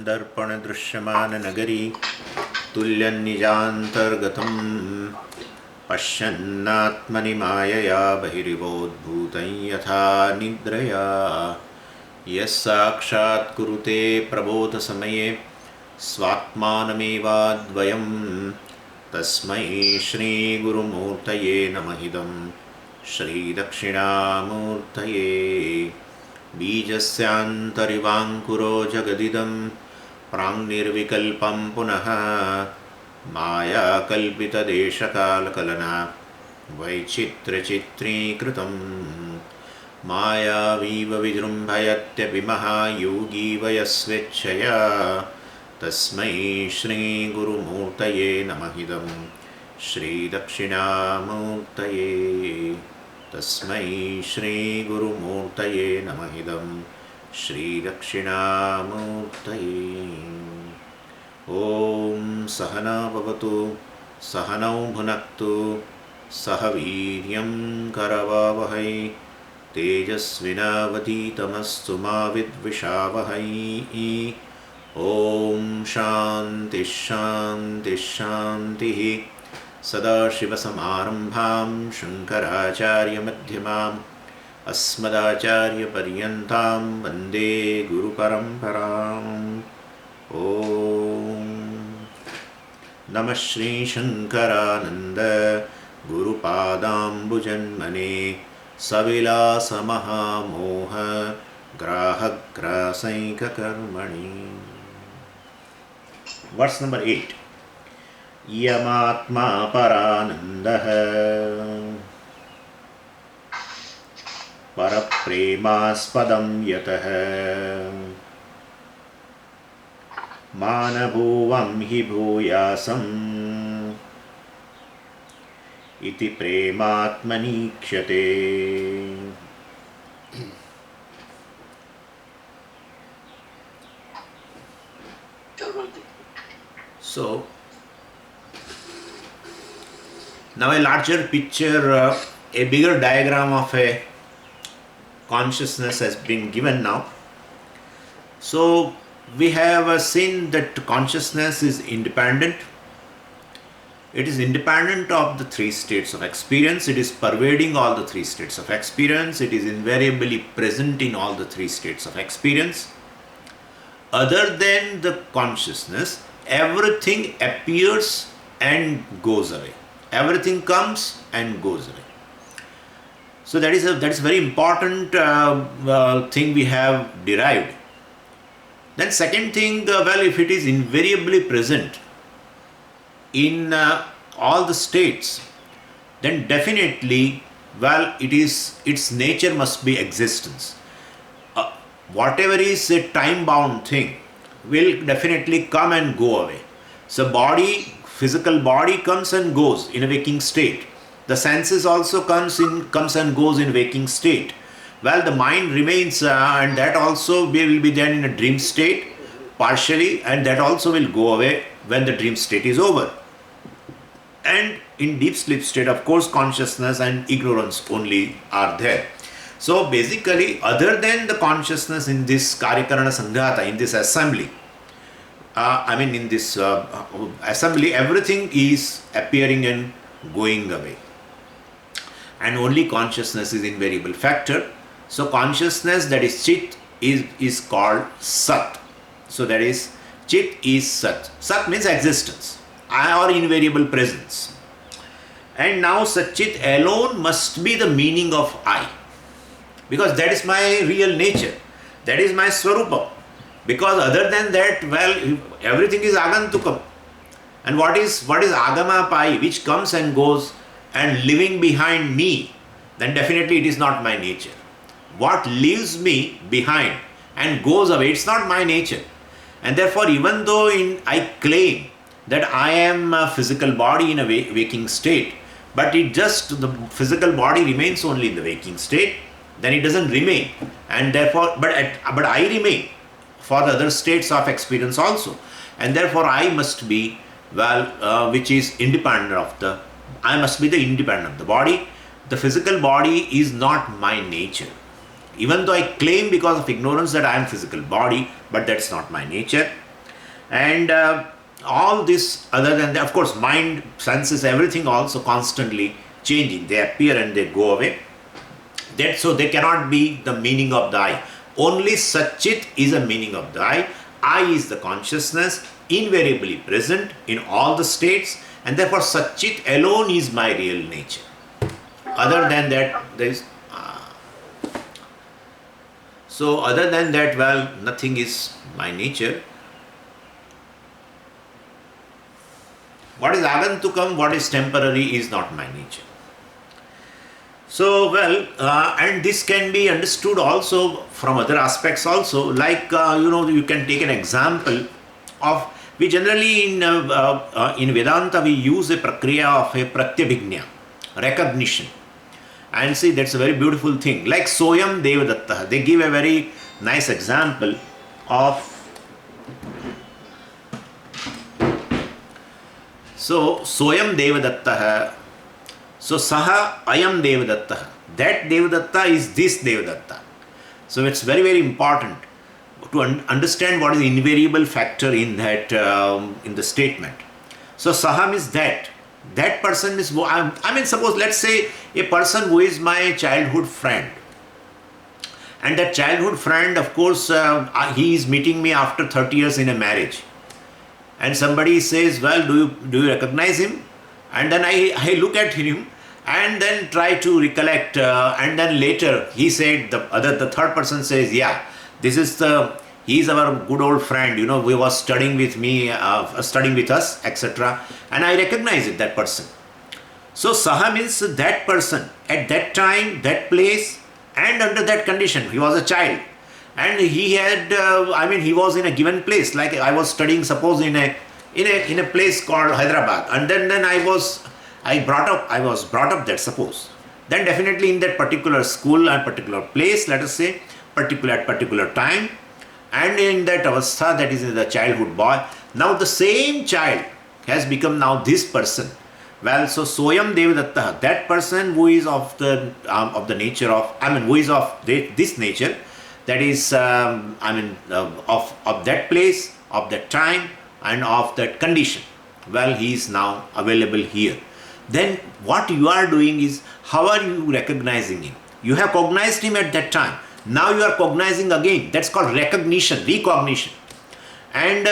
सन्दर्पणदृश्यमाननगरी तुल्यन्निजान्तर्गतं पश्यन्नात्मनि मायया बहिरिवोद्भूतं यथा निद्रया यस्साक्षात् कुरुते प्रबोधसमये स्वात्मानमेवाद्वयं तस्मै श्रीगुरुमूर्तये नमः श्रीदक्षिणामूर्तये बीजस्यान्तरिवाङ्कुरो जगदिदं प्राङ्निर्विकल्पं पुनः मायाकल्पितदेशकालकलना वैचित्र्यचित्रीकृतं मायावीव विजृम्भयत्यपि महायोगी वयस्वेच्छया तस्मै श्रीगुरुमूर्तये नमः श्रीदक्षिणामूर्तये तस्मै श्रीगुरुमूर्तये नमः श्रीदक्षिणामूर्तये। ॐ सहना भवतु सहनौ भुनक्तु सह वीर्यं करवावहै तेजस्विनावधीतमस्तु मा विद्विषावहै। ॐ शान्तिः शान्तिः शान्तिः। सदाशिवसमारम्भां शङ्कराचार्यमध्यमाम् अस्मदाचार्यपर्यन्तां वन्दे गुरुपरम्पराम्। ॐ नमः श्रीशङ्करानन्द गुरुपादाम्बुजन्मने सविलासमहामोह ग्राहग्रासैककर्मणि। Verse number 8। यमात्मा परानन्दः परप्रेमास्पदं यतः मानभुवं हि भूयासम् इति प्रेमात्मनीक्ष्यते। So now a larger picture, a bigger diagram of a consciousness has been given now. So we have seen that consciousness is independent. It is independent of the three states of experience. It is pervading all the three states of experience. It is invariably present in all the three states of experience. Other than the consciousness, everything appears and goes away. Everything comes and goes away. So that is a very important thing we have derived. Then second thing, if it is invariably present in all the states, then definitely, its nature must be existence. Whatever is a time-bound thing will definitely come and go away. So physical body comes and goes in a waking state. The senses also comes and goes in waking state. The mind remains and that also will be then in a dream state partially, and that also will go away when the dream state is over. And in deep sleep state, of course, consciousness and ignorance only are there. So basically, other than the consciousness in this Karyakarana Sanghata, in this assembly, in this assembly, everything is appearing and going away. And only consciousness is invariable factor. So consciousness, that is Chit, is called Sat. So that is, Chit is Sat. Sat means existence or invariable presence. And now Satchit alone must be the meaning of I. Because that is my real nature. That is my Swarupa. Because other than that, everything is Agantukam. And what is Agama Pai, which comes and goes and living behind me, then definitely it is not my nature. What leaves me behind and goes away, it's not my nature. And therefore, even though I claim that I am a physical body in a waking state, but the physical body remains only in the waking state, then it doesn't remain. And therefore, but I remain for the other states of experience also. And therefore, I must be, which is independent of I must be the independent of the body. The physical body is not my nature. Even though I claim because of ignorance that I am physical body, but that's not my nature. And all this, other than that, of course, mind, senses, everything also constantly changing. They appear and they go away. That, so they cannot be the meaning of the I. Only Satchit is a meaning of the I. I is the consciousness, invariably present in all the states, and therefore Satchit alone is my real nature. Other than that, there is. So other than that, well, nothing is my nature. What is agantukam, what is temporary is not my nature. So, well, and this can be understood also from other aspects also, like, you can take an example of, we generally in Vedanta we use a prakriya of a pratyabhignya, recognition. And see, that's a very beautiful thing. Like Soyam Devadatta, they give a very nice example of. So, Soyam Devadatta, so Saha Ayam Devadatta, that Devadatta is this Devadatta. So, it's very, very important to understand what is the invariable factor in that, in the statement. So, Saha means that. That person is, I mean, suppose, let's say a person who is my childhood friend. And that childhood friend, of course, he is meeting me after 30 years in a marriage. And somebody says, well, do you recognize him? And then I look at him and then try to recollect. And then later he said, the third person says, yeah, this is he's our good old friend, we was studying with me, studying with us, etc. And I recognize it, that person. So Saha means that person at that time, that place, and under that condition. He was a child. And he had, he was in a given place. Like I was studying, suppose in a place called Hyderabad. And then I was brought up there, suppose. Then definitely in that particular school and particular place, let us say, at particular time, and in that avastha, that is in the childhood boy, now the same child has become now this person. Well, so Soyam Devadatta, that person who is of the nature of, who is of this nature, that is, of that place, of that time, and of that condition. Well, he is now available here. Then what you are doing is, how are you recognizing him? You have cognized him at that time. Now you are cognizing again. That's called recognition, recognition. And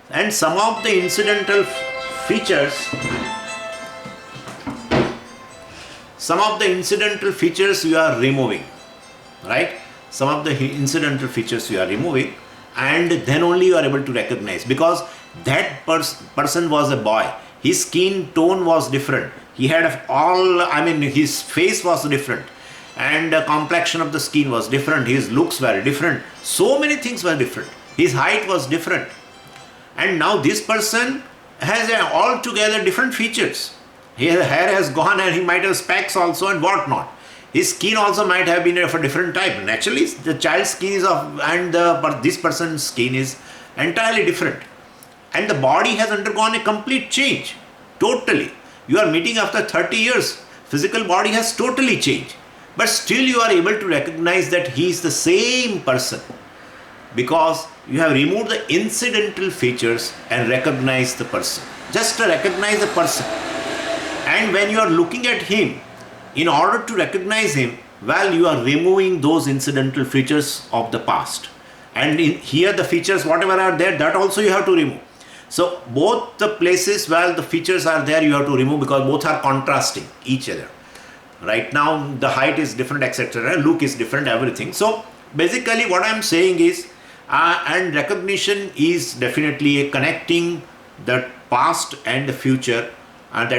and some of the incidental features, you are removing, right? Some of the incidental features you are removing, and then only you are able to recognize, because that person was a boy. His skin tone was different. He had his face was different. And the complexion of the skin was different. His looks were different. So many things were different. His height was different. And now this person has altogether different features. His hair has gone and he might have specs also and whatnot. His skin also might have been of a different type. Naturally, the child's skin is but this person's skin is entirely different. And the body has undergone a complete change. Totally. You are meeting after 30 years. Physical body has totally changed. But still you are able to recognize that he is the same person, because you have removed the incidental features and recognized the person. Just to recognize the person. And when you are looking at him, in order to recognize him, well, you are removing those incidental features of the past. And here the features, whatever are there, that also you have to remove. So both the places where the features are there, you have to remove, because both are contrasting each other. Right now the height is different, etc. Look is different, everything. So basically what I am saying is, and recognition is definitely connecting the past and the future, and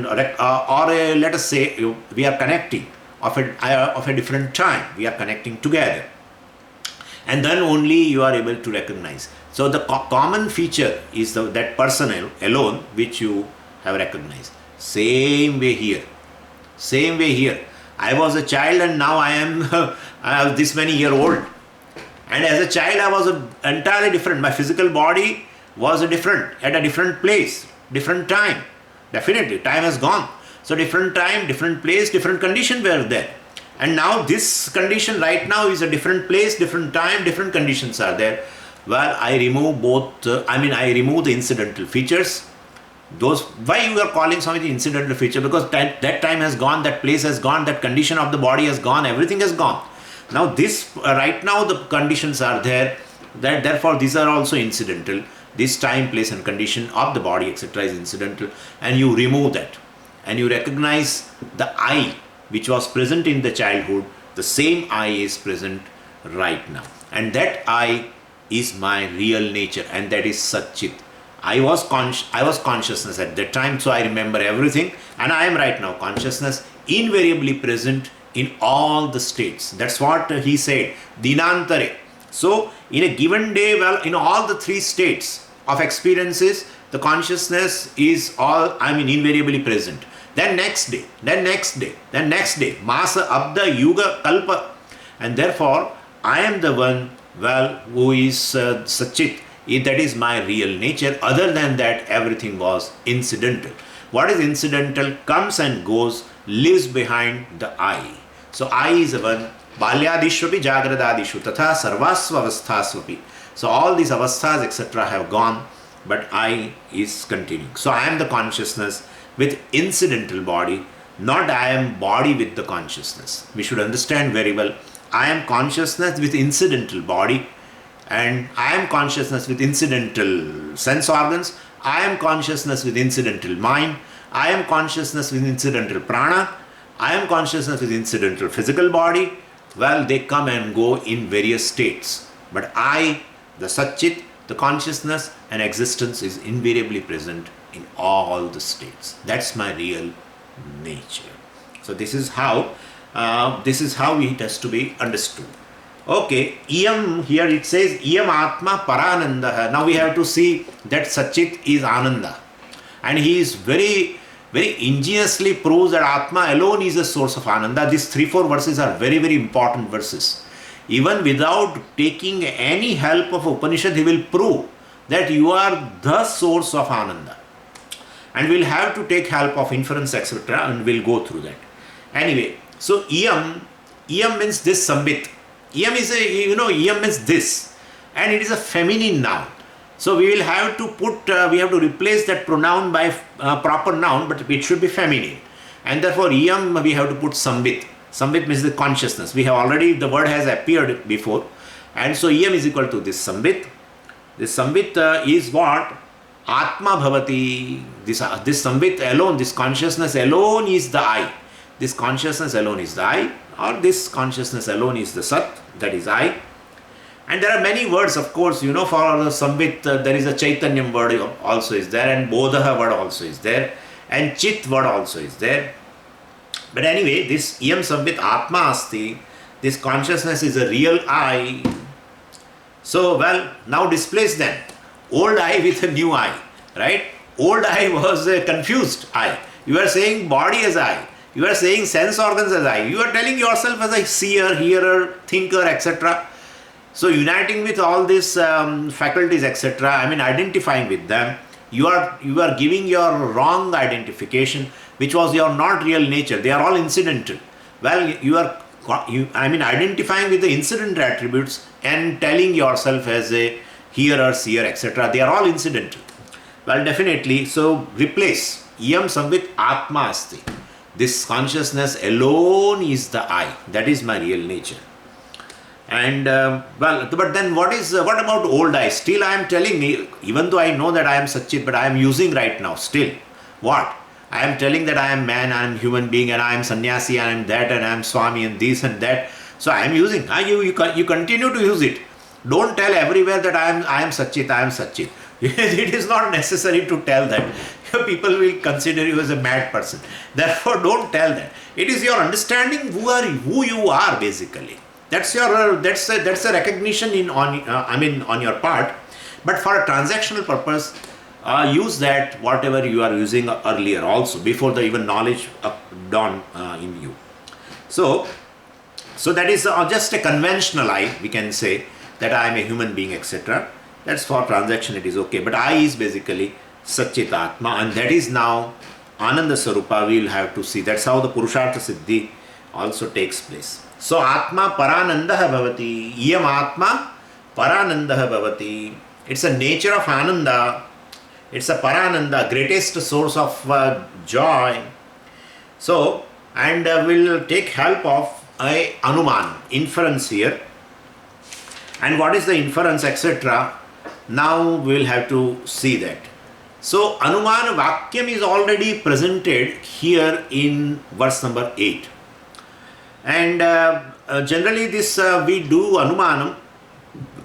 let us say we are connecting of a different time. We are connecting together, and then only you are able to recognize. So the common feature is that person alone, which you have recognized. Same way here. I was a child and now I was this many year old. And as a child I was entirely different. My physical body was different, at a different place, different time. Definitely, time has gone. So different time, different place, different condition were there. And now this condition right now is a different place, different time, different conditions are there. Well, I remove both, I remove the incidental features. Those, why you are calling something incidental feature? Because that time has gone, that place has gone, that condition of the body has gone, everything has gone. Now this, right now the conditions are there, that therefore these are also incidental. This time, place and condition of the body, etc. is incidental, and you remove that, and you recognize the I which was present in the childhood, the same I is present right now, and that I is my real nature, and that is Satchit. I was consciousness at that time, so I remember everything, and I am right now consciousness, invariably present in all the states. That's what he said, Dinantare. So in a given day, well, in all the three states of experiences, the consciousness is invariably present. Then next day, then next day, then next day, Masa, Abda, Yuga, Kalpa. And therefore, I am the one, well, who is Satchit. That is my real nature. Other than that, everything was incidental. What is incidental comes and goes, lives behind the I. So I is the one, Balyadishvapi, Jagradadishu, Tatha Sarvasva Avasthasvapi. So all these avasthas, etc. have gone, but I is continuing. So I am the consciousness with incidental body, not I am body with the consciousness. We should understand very well. I am consciousness with incidental body, and I am consciousness with incidental sense organs. I am consciousness with incidental mind. I am consciousness with incidental prana. I am consciousness with incidental physical body. Well, they come and go in various states. But I, the Satchit, the consciousness and existence is invariably present in all the states. That's my real nature. So this is how it has to be understood. Okay, Iyam, here it says Iyam Atma Parananda. Now we have to see that Satchit is Ananda. And he is very, very ingeniously proves that Atma alone is the source of Ananda. These 3-4 verses are very, very important verses. Even without taking any help of Upanishad, he will prove that you are the source of Ananda. And we'll have to take help of inference, etc. and we'll go through that. Anyway, so Iyam means this Sambit. Iyam is Iyam means this. And it is a feminine noun. So we will have to we have to replace that pronoun by proper noun, but it should be feminine. And therefore Iyam we have to put Sambit. Sambit means the consciousness. We have already, the word has appeared before. And so Iyam is equal to this Sambit. This Sambit is what? Atma Bhavati. This Sambit alone, this consciousness alone is the I. This consciousness alone is the I, or this consciousness alone is the Sat, that is I. And there are many words, of course, for Sambit, there is a Chaitanyam word also is there, and Bodha word also is there, and Chit word also is there. But anyway, this Iyam Sambit Atma Asti, this consciousness is a real I. So, well, now displace them. Old I with a new I, right? Old I was a confused I. You are saying body as I. You are saying sense organs as I. You are telling yourself as a seer, hearer, thinker, etc. So uniting with all these faculties, etc. Identifying with them. You are giving your wrong identification, which was your not real nature. They are all incidental. Well, you are identifying with the incidental attributes and telling yourself as a hearer, seer, etc. They are all incidental. Well, definitely. So replace Iyam Sambit Atma Asti. This consciousness alone is the I. That is my real nature. And but then what about old I? Still I am telling me, even though I know that I am Satchit, but I am using right now still. What? I am telling that I am man, I am human being, and I am sannyasi, and I am that, and I am Swami, and this and that. So I am using. You continue to use it. Don't tell everywhere that I am Satchit, I am Satchit. It is not necessary to tell that. People will consider you as a mad person. Therefore, don't tell that. It is your understanding who you are basically. That's a recognition on your part. But for a transactional purpose, use that whatever you are using earlier also, before the even knowledge dawned in you. So that is just a conventional I, we can say that I am a human being, etc. That's for transaction, it is okay. But I is basically Satchit Atma, and that is now Ananda Sarupa. We will have to see. That's how the Purushartha Siddhi also takes place. So Atma Parananda Bhavati. Iyam Atma Paranandaha bhavati. It's a nature of Ananda. It's a Parananda, greatest source of joy. So, and we'll take help of a Anuman, inference here. And what is the inference, etc. Now we'll have to see that. So, Anumana Vakyam is already presented here in verse number 8. And generally this we do Anumanam,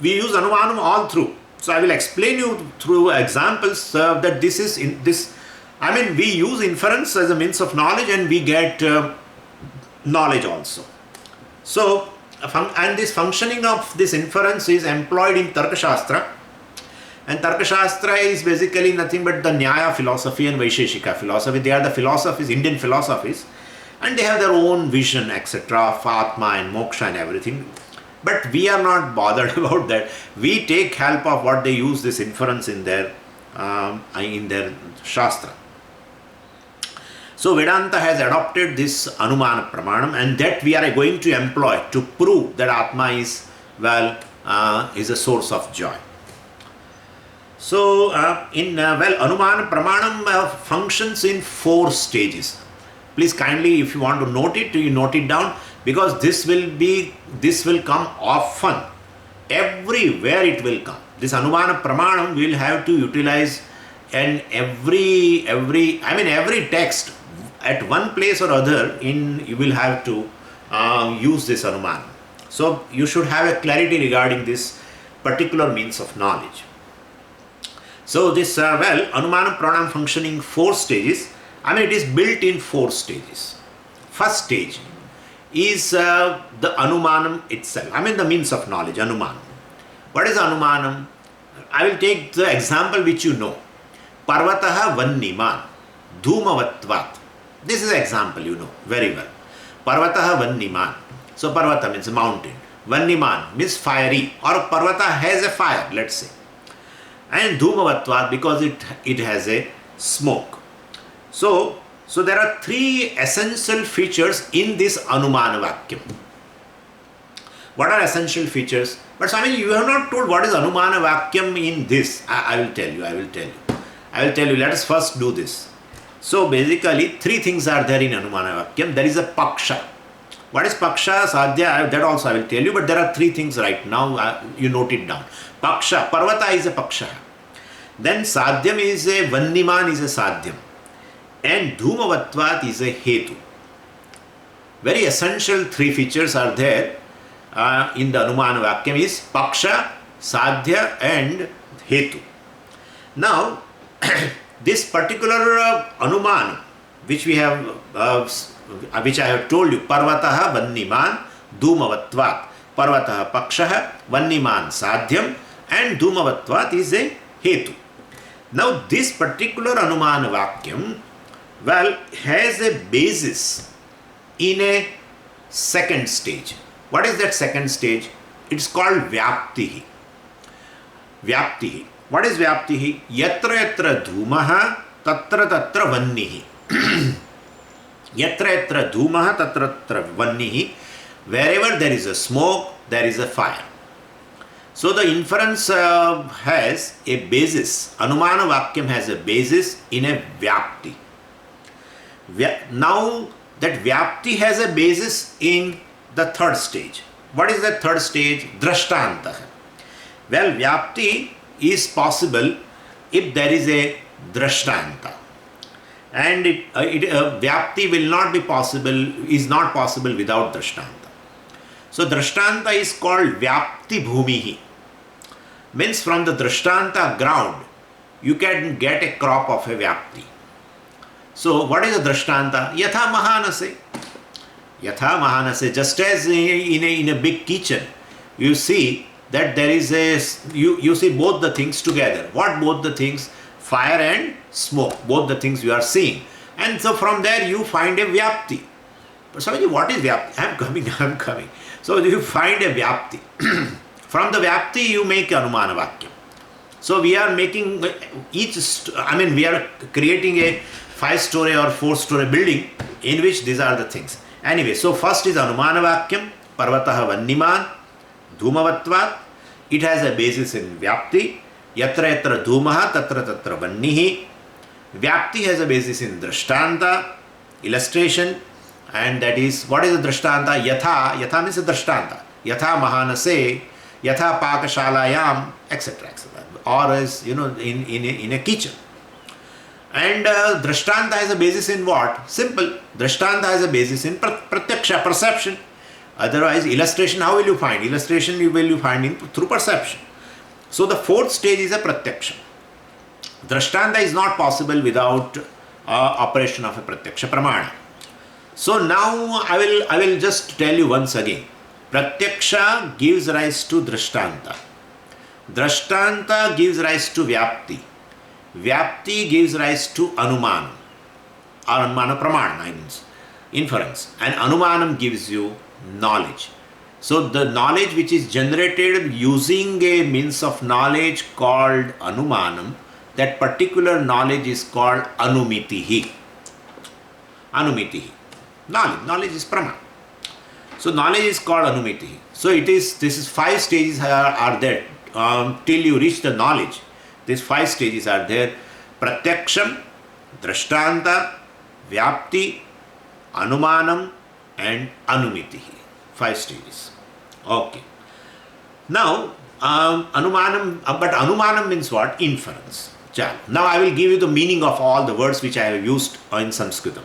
we use Anumanam all through. So, I will explain you through examples that this is in this. I mean, we use inference as a means of knowledge and we get knowledge also. So, and this functioning of this inference is employed in Tarka Shastra. And Tarka Shastra is basically nothing but the Nyaya philosophy and Vaisheshika philosophy. They are the philosophies, Indian philosophies, and they have their own vision, etc., of Atma and Moksha and everything. But we are not bothered about that. We take help of what they use this inference in their Shastra. So Vedanta has adopted this Anumana Pramanam, and that we are going to employ to prove that Atma is, is a source of joy. So, Anumana Pramanam functions in 4 stages. Please kindly, if you want to note it, you note it down, because this will come often. Everywhere it will come. This Anumana Pramanam will have to utilize in every text at one place or other. You will have to use this Anumana. So, you should have a clarity regarding this particular means of knowledge. So this Anumana Pranam functioning 4 stages. It is built in 4 stages. First stage is the Anumanam itself. The means of knowledge, Anumanam. What is Anumanam? I will take the example which you know. Parvataha Vanniman, Dhumavatvat. This is an example you know very well. Parvataha Vanniman. So Parvata means mountain. Vanniman means fiery, or Parvata has a fire, let's say. And Dhumavatvat because it has a smoke. So there are 3 essential features in this Anumana Vakyam. What are essential features? But Swami, you have not told what is Anumana Vakyam in this. I will tell you. Let us first do this. So basically 3 things are there in Anumana Vakyam. There is a Paksha. What is Paksha, Sadhya? That also I will tell you, but there are 3 things right now. You note it down. Paksha, Parvata is a Paksha. Then Sadhyam is a Vanniman is a Sadhyam. And Dhumavatvat is a Hetu. Very essential 3 features are there in the Anumana Vakyam is Paksha, Sadhya and Hetu. Now, this particular Anuman which we have, which I have told you, Parvataha Vanniman Dhumavatvat. Parvataha Pakshaha, Vanniman Sadhyam, and Dhumavatvat is a Hetu. Now this particular Anumana Vakyam has a basis in a second stage. What is that second stage? It's called Vyaptihi. Vyaptihi. What is Vyaptihi? Yatra yatra dhumaha tatra tatra vannihi. Yatra yatra dhumaha tatra tatra vannihi. Wherever there is a smoke, there is a fire. So the inference has a basis. Anumana Vakyam has a basis in a Vyapti. Now that Vyapti has a basis in the third stage. What is the third stage? Drashtanta. Well, Vyapti is possible if there is a Drashtanta. And Vyapti will not be possible, is not possible without Drashtanta. So Drashtanta is called Vyapti Bhumihi. Means from the Drashtanta ground, you can get a crop of a Vyapti. So what is a Drashtanta? Yatha Mahanase. Yatha Mahanase. Just as in a big kitchen, you see that there is you see both the things together. What both the things? Fire and smoke. Both the things you are seeing. And so from there you find a Vyapti. But Swamiji, what is Vyapti? I am coming. So you find a Vyapti. From the Vyapti you make Anumana Vakyam. So we are making we are creating a 5-story or 4-story building in which these are the things. Anyway, so first is Anumana Vakyam, Parvataha Vanniman, Dhumavatvat, It has a basis in Vyapti. Yatra yatra dhumaha tatra tatra vannihi. Vyapti has a basis in Drishtanta, illustration, and that is, what is the Drishtanta? Yatha means a Drishtanta. Yatha mahanase, yatha pakashalayam, etc. etc. Or as in a kitchen. And Drishtanta has a basis in what? Simple. Drishtanta has a basis in pratyaksha, perception. Otherwise, illustration, how will you find? Illustration will you find through perception. So the fourth stage is a pratyaksha. Drishtanta is not possible without operation of a pratyaksha pramana. So now I will just tell you once again. Pratyaksha gives rise to Drishtanta. Drishtanta gives rise to Vyapti. Vyapti gives rise to Anumanam. Or Anumana Pramana, means inference. And Anumanam gives you knowledge. So the knowledge which is generated using a means of knowledge called Anumanam, that particular knowledge is called Anumitihi. Anumitihi. Knowledge is Pramana. So knowledge is called Anumitihi. So this is 5 stages are there till you reach the knowledge. These 5 stages are there. Pratyaksham, Drishtanta, Vyapti, Anumanam and Anumitihi. 5 stages. Okay. Now, Anumanam, but Anumanam means what? Inference. Now I will give you the meaning of all the words which I have used in Sanskritam.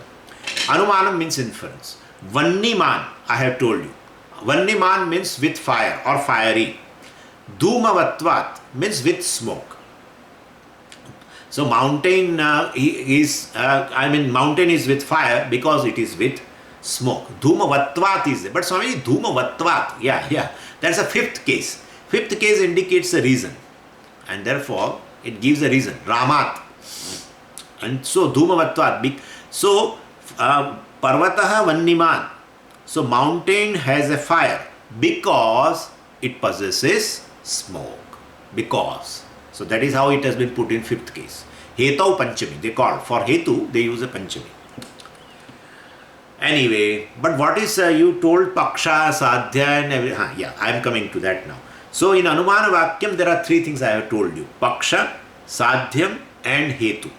Anumanam means inference. Vanniman, I have told you. Vanniman means with fire or fiery. Dhumavatvat means with smoke. So mountain mountain is with fire because it is with smoke. Dhumavatvat is there. But Swami, Dhumavatvat, yeah. That's a 5th case. 5th case indicates a reason. And therefore, it gives a reason. Ramat. And so, Dhumavatvat. So, Parvataha Vanniman. So, mountain has a fire because it possesses smoke. Because. So, that is how it has been put in 5th case. Hetau Panchami, they call. For Hetu, they use a Panchami. Anyway, but what is, you told Paksha, Sadhya and everything. I am coming to that now. So, in Anumana Vakyam, there are 3 things I have told you. Paksha, Sadhyam and Hetu.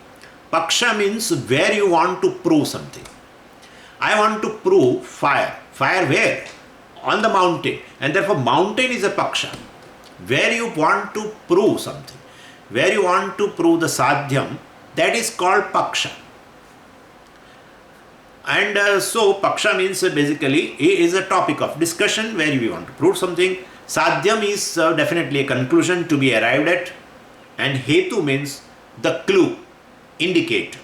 Paksha means where you want to prove something. I want to prove fire. Fire where? On the mountain. And therefore, mountain is a Paksha. Where you want to prove something. Where you want to prove the Sadhyam, that is called Paksha. And so, Paksha means basically is a topic of discussion where we want to prove something. Sadhyam is definitely a conclusion to be arrived at. And Hetu means the clue, indicator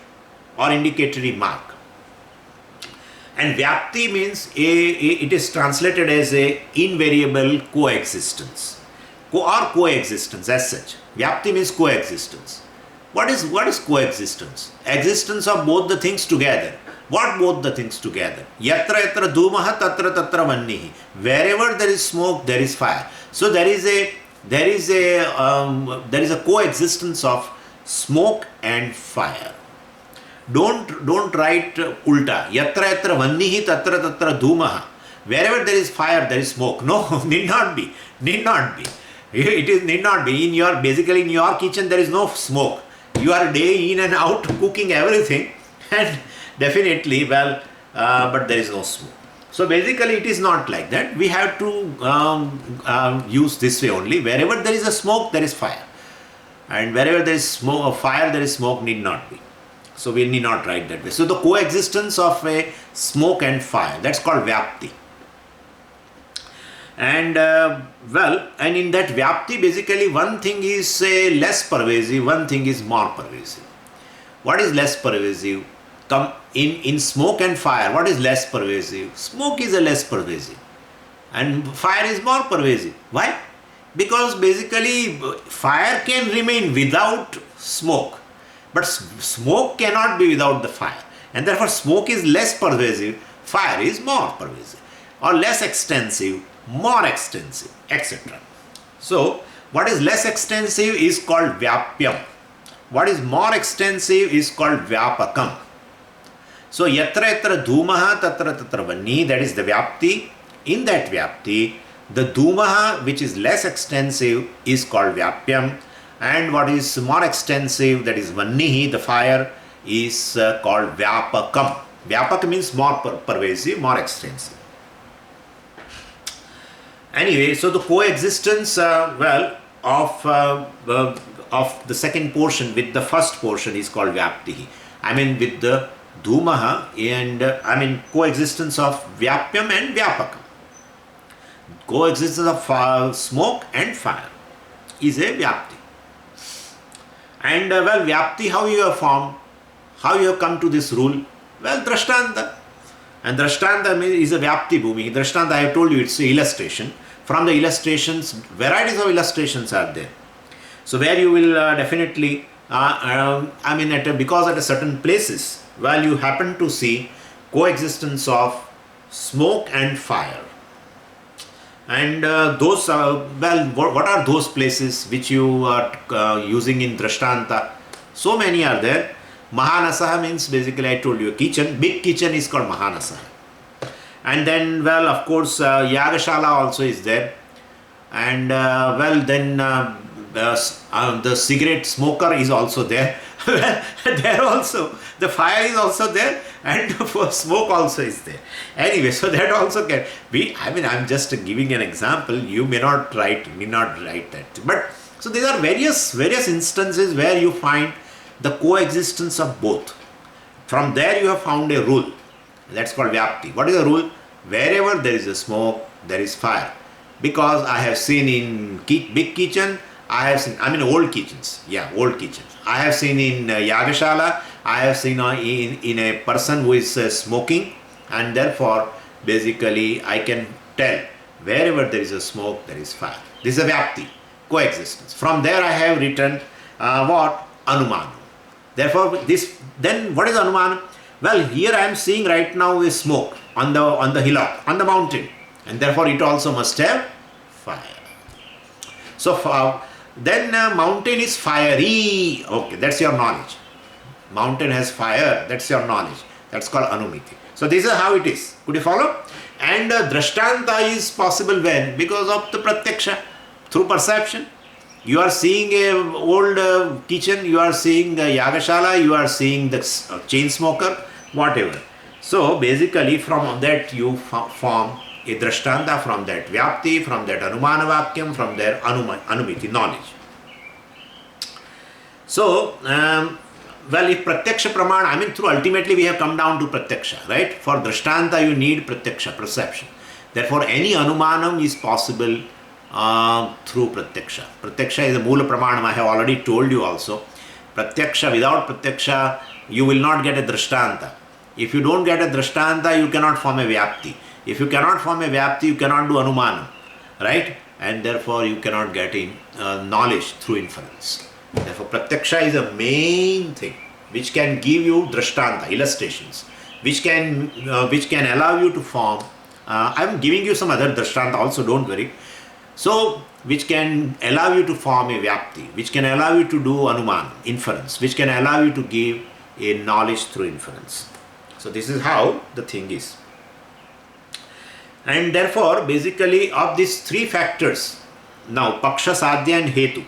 or indicatory mark. And Vyapti means it is translated as a invariable coexistence. Or coexistence as such. Vyapti means coexistence. What is coexistence? Existence of both the things together. What both the things together? Yatra yatra dhumaha tatra tatra vannihi. Wherever there is smoke, there is fire. So there is a coexistence of smoke and fire. Don't write ulta. Yatra yatra vannihi tatra tatra dhumaha. Wherever there is fire, there is smoke. No, need not be. Need not be. It need not be. Basically in your kitchen there is no smoke. You are day in and out cooking everything, and definitely, but there is no smoke. So basically it is not like that. We have to use this way only. Wherever there is a smoke, there is fire. And wherever there is smoke, fire, there is smoke, need not be. So we need not write that way. So the coexistence of a smoke and fire, that's called Vyapti. And and in that Vyapti, basically one thing is less pervasive, one thing is more pervasive. What is less pervasive? In smoke and fire, what is less pervasive? Smoke is a less pervasive and fire is more pervasive. Why? Because basically fire can remain without smoke, but smoke cannot be without the fire, and therefore smoke is less pervasive, fire is more pervasive, or less extensive, more extensive, etc. So what is less extensive is called Vyapyam. What is more extensive is called Vyapakam. So yatra yatra dhumaha tatra tatra vanni, that is the Vyapti. In that Vyapti, The dhumaha, which is less extensive, is called vyapyam, and what is more extensive, that is vannihi, the fire, is called vyapakam. Vyapaka means more pervasive, more extensive. Anyway, so the coexistence, of the second portion with the first portion is called vyaptihi. I mean, with the dhumaha and coexistence of vyapyam and vyapakam. Coexistence of smoke and fire is a vyapti. And vyapti, how you have formed, how you have come to this rule? Well, drashtanta. And drashtanta is a vyapti bhumi. Drashtanta, I have told you, it's an illustration. From the illustrations, varieties of illustrations are there. So where you will definitely, because at a certain places, you happen to see coexistence of smoke and fire. And those, what are those places which you are using in Drashtanta? So many are there. Mahanasaha means basically, I told you, a kitchen. Big kitchen is called Mahanasaha. And then, of course, Yagashala also is there. And the cigarette smoker is also there. There also, the fire is also there, and smoke also is there. Anyway, so that also can be, I'm just giving an example. You may not write that. But, so these are various instances where you find the coexistence of both. From there you have found a rule. That's called vyapti. What is the rule? Wherever there is a smoke, there is fire. Because I have seen in big kitchen, old kitchens. Yeah, old kitchens. I have seen in Yagashala, I have seen in a person who is smoking, and therefore, basically, I can tell wherever there is a smoke, there is fire. This is a vyapti, coexistence. From there, I have written Anumanam. Therefore, then what is Anumanam? Well, here I am seeing right now a smoke on the hillock, on the mountain, and therefore it also must have fire. So then mountain is fiery. Okay, that's your knowledge. Mountain has fire. That's your knowledge. That's called Anumiti. So this is how it is. Could you follow? And Drashtanta is possible when? Because of the Pratyaksha, through perception. You are seeing a old kitchen, you are seeing the Yagashala, you are seeing the chain smoker, whatever. So basically from that you form a Drashtanta, from that Vyapti, from that Anumana Vakyam, from there Anumiti, knowledge. So, if Pratyaksha Pramana, through ultimately we have come down to Pratyaksha, right? For Drashtanta you need Pratyaksha, perception. Therefore any Anumanam is possible through Pratyaksha. Pratyaksha is a Mula Pramanam, I have already told you also. Pratyaksha, without Pratyaksha, you will not get a Drashtanta. If you don't get a Drashtanta, you cannot form a Vyapti. If you cannot form a Vyapti, you cannot do Anumanam, right? And therefore you cannot get in knowledge through inference. Therefore Pratyaksha is a main thing which can give you Drashtanta, illustrations, which can allow you to form. I am giving you some other Drashtanta also, don't worry. So, which can allow you to form a Vyapti, which can allow you to do Anuman, inference, which can allow you to give a knowledge through inference. So, this is how the thing is. And therefore, basically, of these three factors, now Paksha, Sadhya and Hetu,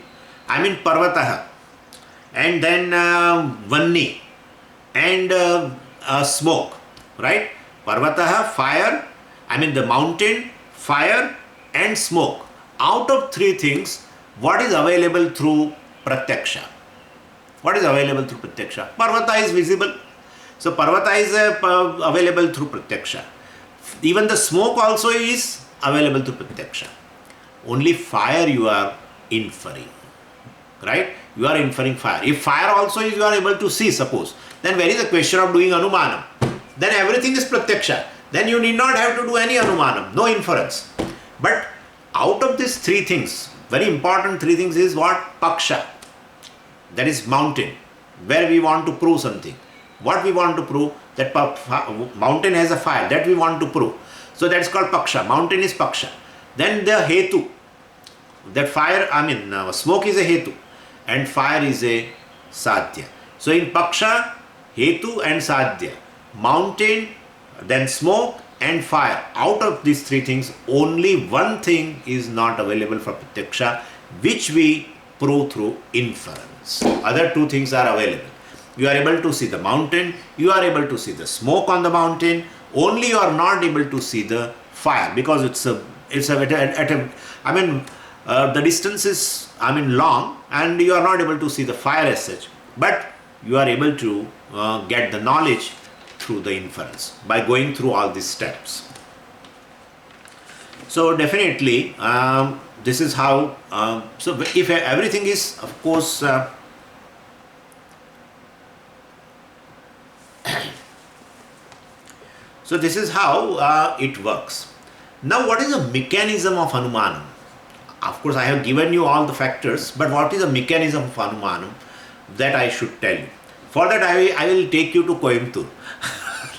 Parvataha, and then Vanni, and smoke, right? Parvataha, fire, the mountain, fire and smoke. Out of three things, what is available through Pratyaksha? What is available through Pratyaksha? Parvata is visible. So Parvata is available through Pratyaksha. Even the smoke also is available through Pratyaksha. Only fire you are inferring. Right? You are inferring fire. If fire also is you are able to see, suppose, then where is the question of doing Anumanam? Then everything is Pratyaksha. Then you need not have to do any Anumanam, no inference. But out of these three things, very important three things is what? Paksha. That is mountain, where we want to prove something. What we want to prove? That mountain has a fire, that we want to prove. So that's called Paksha. Mountain is Paksha. Then the Hetu. That fire, smoke is a Hetu and fire is a Sadhya. So in Paksha, Hetu and Sadhya. Mountain, then smoke and fire. Out of these three things, only one thing is not available for pratyaksha, which we prove through inference. Other two things are available. You are able to see the mountain, you are able to see the smoke on the mountain, only you are not able to see the fire, because the distance is long, and you are not able to see the fire as such, but you are able to get the knowledge through the inference by going through all these steps. So definitely this is how, so if everything is, of course, so this is how it works. Now, what is the mechanism of Anumanam? Of course, I have given you all the factors, but what is the mechanism of Anumanam, that I should tell you. For that, I will take you to Coimbatore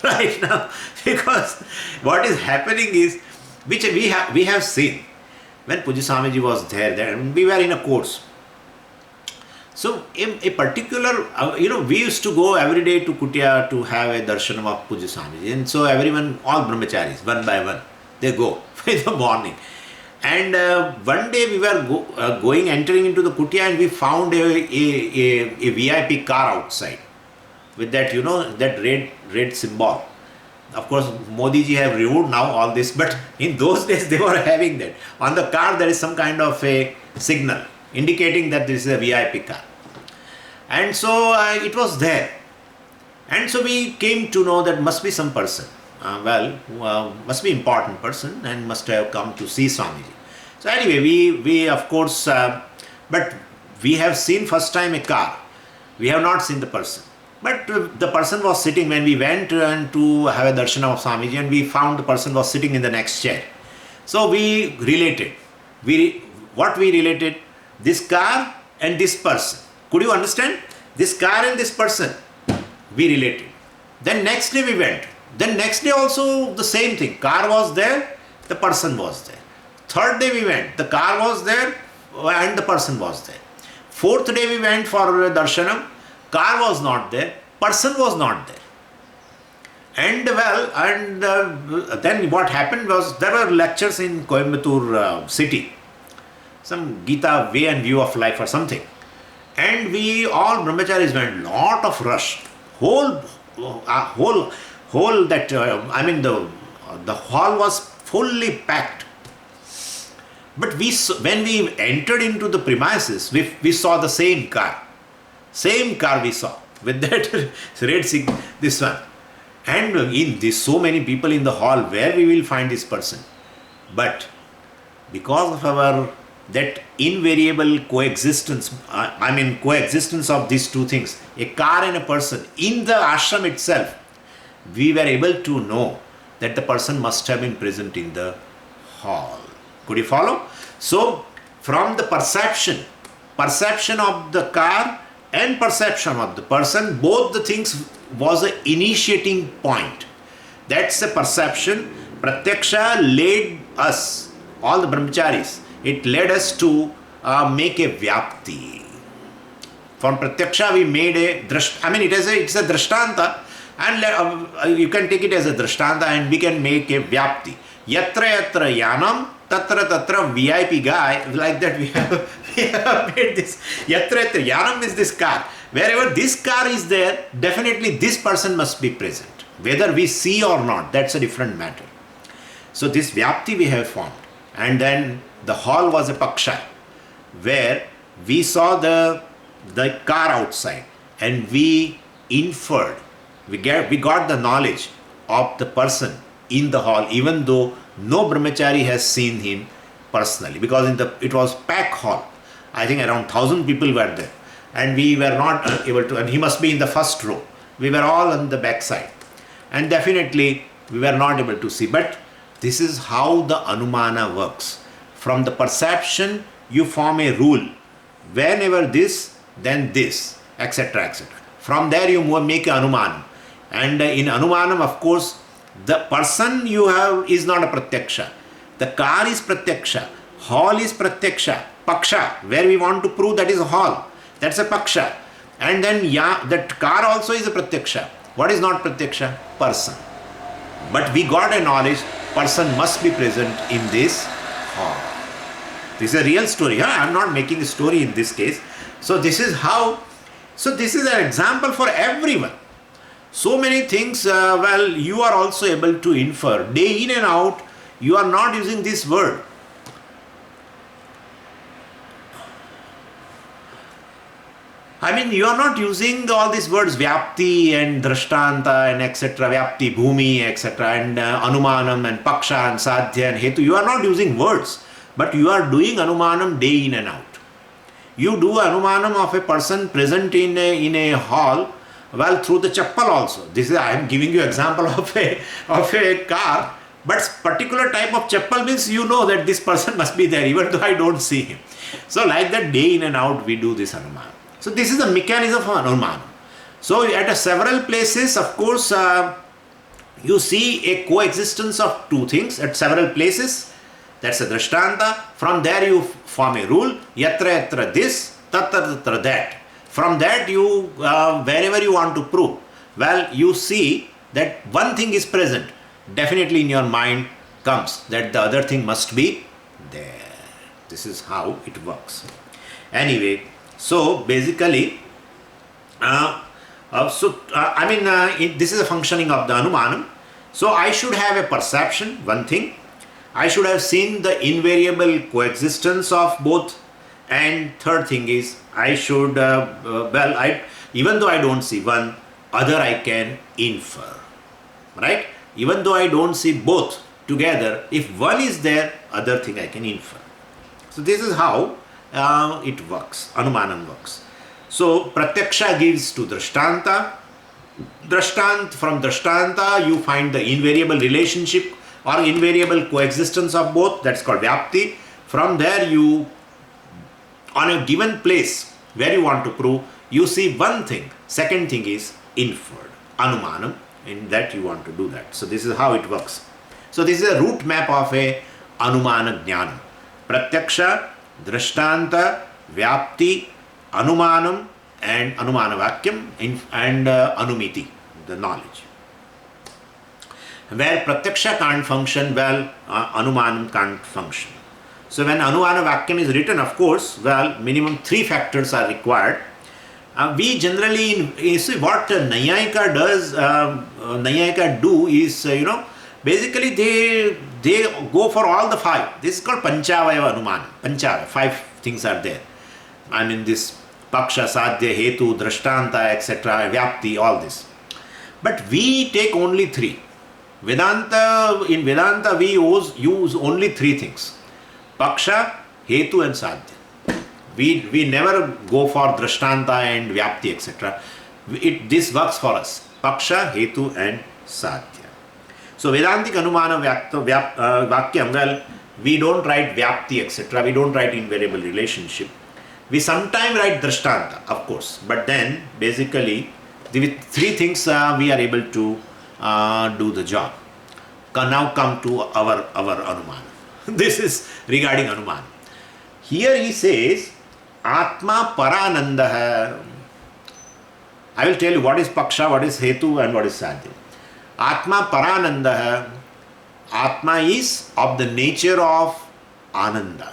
right now, because what is happening is, which we have seen when Puja Swamiji was there, we were in a course. So, a particular, we used to go every day to Kutia to have a darshanam of Puja Swamiji, and so everyone, all brahmacharis, one by one, they go in the morning. And one day we were entering into the Kutia, and we found a VIP car outside with that, that red symbol. Of course, Modi ji have removed now all this, but in those days they were having that. On the car there is some kind of a signal indicating that this is a VIP car. And so it was there. And so we came to know that must be some person, must be important person, and must have come to see Swamiji. So anyway, we of course, but we have seen first time a car. We have not seen the person. But the person was sitting when we went to have a darshan of Swamiji, and we found the person was sitting in the next chair. So we related. What we related? This car and this person. Could you understand? This car and this person, we related. Then next day we went. Then next day also the same thing. Car was there, the person was there. Third day we went. The car was there and the person was there. Fourth day we went for darshanam. Car was not there, person was not there. And then what happened was, there were lectures in Coimbatore city, some Gita way and view of life or something. And we all brahmacharis went, lot of rush. The hall was fully packed. But when we entered into the premises, we saw the same car. Same car we saw with that red signal, this one. And in this, so many people in the hall, where we will find this person? But because of our that invariable coexistence, coexistence of these two things, a car and a person, in the ashram itself, we were able to know that the person must have been present in the hall. Could you follow? So, from the perception of the car and perception of the person, both the things was an initiating point. That's the perception. Pratyaksha led us, all the brahmacharis, it led us to make a vyapti. From pratyaksha we made a it's a drishtanta, and you can take it as a drishtanta, and we can make a vyapti. Yatra yatra yanam, tatra VIP guy, like that we have made this. Yatra yatra yanam is this car. Wherever this car is there, definitely this person must be present. Whether we see or not, that's a different matter. So this vyapti we have formed. And then the hall was a paksha, where we saw the car outside, and we inferred, we got the knowledge of the person in the hall, even though no brahmachari has seen him personally, because it was packed hall. I think around 1,000 people were there, and we were not able to, and he must be in the first row. We were all on the back side, and definitely we were not able to see. But this is how the Anumana works. From the perception, you form a rule. Whenever this, then this, etc., etc. From there you make an Anumanam. And in Anumanam, of course, the person you have is not a Pratyaksha. The car is Pratyaksha. Hall is Pratyaksha. Paksha, where we want to prove that is a hall. That's a Paksha. And then that car also is a Pratyaksha. What is not Pratyaksha? Person. But we got a knowledge, person must be present in this hall. This is a real story. Huh? I am not making a story in this case. So this is how, so this is an example for everyone. So many things, well, you are also able to infer. Day in and out, you are not using this word. I mean, you are not using all these words Vyapti and Drishtanta and etc. Vyapti, Bhumi, etc. and Anumanam and Paksha and Sadhya and Hetu. You are not using words, but you are doing Anumanam day in and out. You do Anumanam of a person present in a hall, well, through the chappal also. This is, I am giving you example of a car, but particular type of chappal means you know that this person must be there even though I don't see him. So like that, day in and out we do this Anumanam. So this is the mechanism of Anumanam. So at several places, of course, you see a coexistence of two things at several places. That's a Drishtanta. From there you form a rule. Yatra yatra this, tatra tatra that. From that you, wherever you want to prove, well, you see that one thing is present. Definitely in your mind comes that the other thing must be there. This is how it works. Anyway, so basically, this is a functioning of the Anumanam. So I should have a perception, one thing. I should have seen the invariable coexistence of both. And third thing is, I should, even though I don't see one, other I can infer. Right? Even though I don't see both together, if one is there, other thing I can infer. So this is how it works, Anumanam works. So Pratyaksha gives to Drishtanta. From Drishtanta you find the invariable relationship or invariable coexistence of both, that's called Vyapti. From there you, on a given place where you want to prove, you see one thing, second thing is inferred, Anumanam, in that you want to do that. So this is how it works. So this is a root map of a Anumana Jnanam. Pratyaksha, Drishtanta, Vyapti, Anumanam and Anumana Vakyam and Anumiti, the knowledge. Where Pratyaksha can't function, well, Anumanam can't function. So when Anumana Vakyam is written, of course, well, minimum 3 factors are required. We generally, you see what Nayayika does, Nayayika do is, basically they go for all the 5. This is called Panchavaya Anumana. Panchavaya, 5 things are there. I mean this Paksha, Sadhya, Hetu, Drishtanta, etc., Vyapti, all this. But we take only 3. In Vedanta we use only 3 things. Paksha, Hetu and Sadhya. We never go for Drishtanta and Vyapti, etc. This works for us. Paksha, Hetu and Sadhya. So Vedantic Anumana Vakyam, well, we don't write Vyapti, etc. We don't write invariable relationship. We sometimes write Drishtanta, of course. But then, basically, with 3 things we are able to do the job. Now come to our Anumana. This is regarding Anumana. Here he says, Atma Parananda. I will tell you what is Paksha, what is Hetu and what is Sadhya. Atma Parananda. Atma is of the nature of Ananda.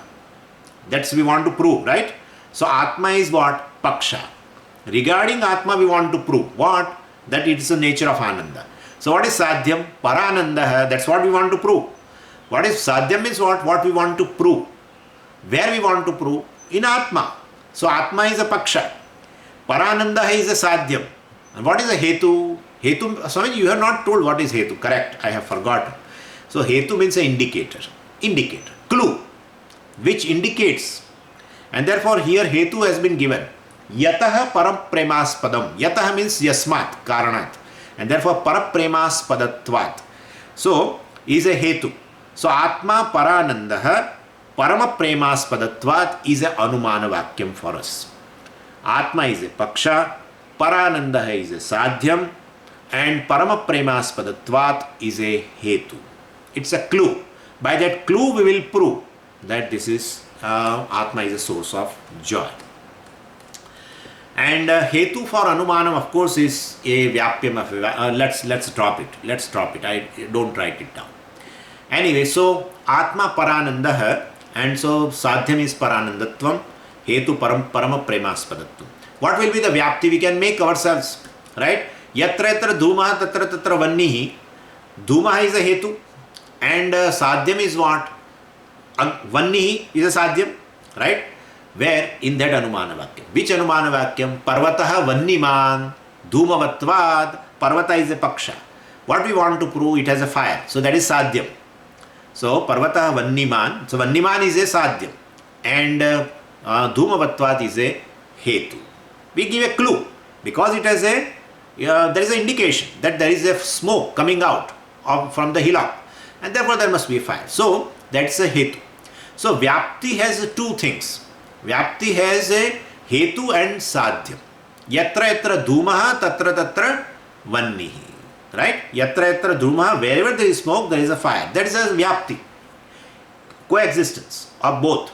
That's we want to prove, right? So Atma is what? Paksha. Regarding Atma we want to prove what? That it is the nature of Ananda. So what is Sadhyam? Parananda. That's what we want to prove. What is Sadhyam is what? What we want to prove. Where we want to prove? In Atma. So Atma is a Paksha. Parananda is a Sadhyam. And what is a Hetu? Hetu, Swami, you have not told what is Hetu. Correct, I have forgotten. So Hetu means an indicator. Indicator. Clue. Which indicates. And therefore here Hetu has been given. Yataha parapremaspadam. Yataha means yasmat, karanat. And therefore parapremaspadatvat. So is a Hetu. So Atma Paranandaha Paramapremaspadatvat is a Anumana Vakyam for us. Atma is a Paksha, Paranandaha is a Sadhyam, and Paramapremaspadatvat is a Hetu. It's a clue. By that clue we will prove that this is Atma is a source of joy. And hetu for anumanam, of course, is a vyapyam of let's drop it. Let's drop it. I don't write it down. Anyway, so atma paranandah, and so sadhyam is paranandatvam, hetu parama premaspadatvam. What will be the vyapti? We can make ourselves, right? Yatra yatra dhumah tatra tatra vannihi. Dhumah is a hetu, and sadhyam is what? Vannihi is a sadhyam, right? Where in that anumana vakyam. Which anumana vakyam? Parvataha vanniman dhumavatvad. Parvata is a paksha. What we want to prove? It has a fire. So that is sadhyam. So parvataha vanniman. So vanniman is a sadhyam. And dhumavatvad is a hetu. We give a clue. Because it has a, there is an indication that there is a smoke coming out from the hillock. And therefore there must be a fire. So that's a hetu. So vyapti has two things. Vyapti has a hetu and sadhyam. Yatra yatra dhumaha tatra tatra vannihi. Right? Yatra yatra dhumaha, wherever there is smoke, there is a fire. That is a vyapti. Coexistence of both.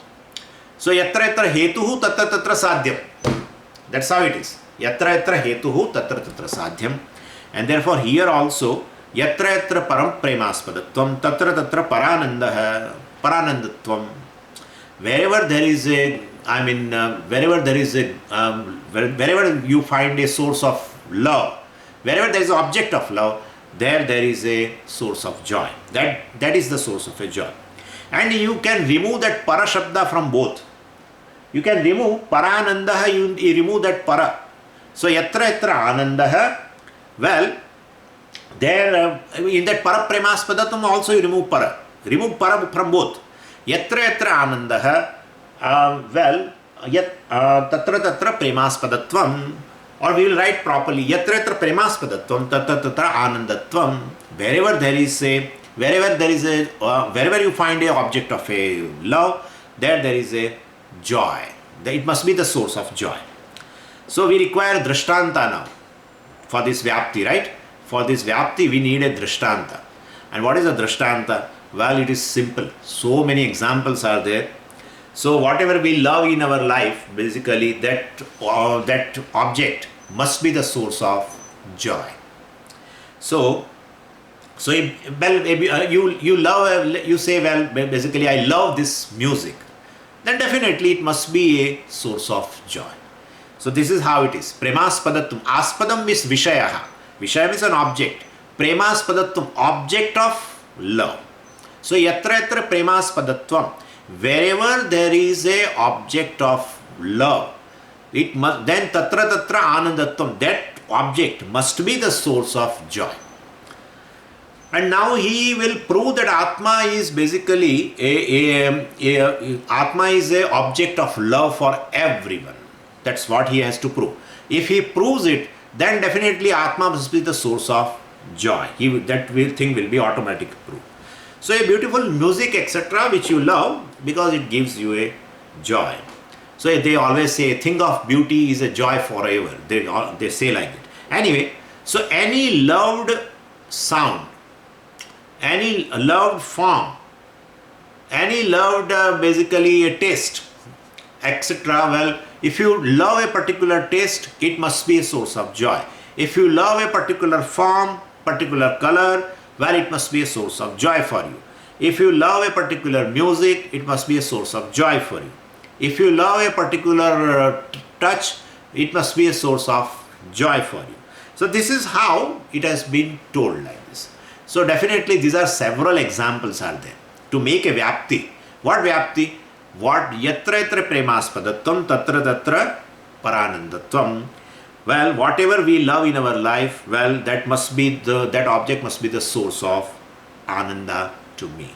So yatra yatra hetuhu tatra tatra sadhyam. That's how it is. Yatra yatra hetuhu tatra tatra sadhyam. And therefore here also, yatra yatra param premaspadatvam tatra tatra paranandatvam. Wherever there is a, wherever there is a, wherever you find a source of love, wherever there is an object of love, there is a source of joy. That is the source of a joy. And you can remove that para shabda from both. You can remove paranandaha, you remove that para. So yatra yatra anandaha, well, there in that para premaspadatam also you remove para. Remove para from both. Yatra yatra anandaha, well, tatra tatra premaspadatvam, or we will write properly, yatra yatra premaspadatvam, tatra tatra anandatvam. Wherever there is a, wherever you find a object of a love, there is a joy. It must be the source of joy. So we require drishtanta now for this vyapti, right? For this vyapti we need a drishtanta. And what is a drishtanta? Well, it is simple. So many examples are there. So whatever we love in our life, basically that object must be the source of joy. So well, you say, well, basically I love this music. Then definitely it must be a source of joy. So this is how it is. Premaspadatum. Aspadam is vishayaha. Vishayam is an object. Premaspadatum, object of love. So yatra yatra premaspadatvam. Wherever there is a object of love, it must, then tatra tatra anandatvam, that object must be the source of joy. And now he will prove that Atma is basically Atma is a object of love for everyone. That's what he has to prove. If he proves it, then definitely Atma must be the source of joy. That thing will be automatically proved. So a beautiful music, etc., which you love because it gives you a joy. So they always say a thing of beauty is a joy forever. They say like that. Anyway, so any loved sound, any loved form, any loved basically a taste, etc. Well, if you love a particular taste, it must be a source of joy. If you love a particular form, particular color, well, it must be a source of joy for you. If you love a particular music, it must be a source of joy for you. If you love a particular touch, it must be a source of joy for you. So this is how it has been told like this. So definitely these are several examples are there. To make a vyapti. What vyapti? What yatra yatra premaspadatvam tatra tatra paranandatvam. Well, whatever we love in our life, well, that object must be the source of ananda to me.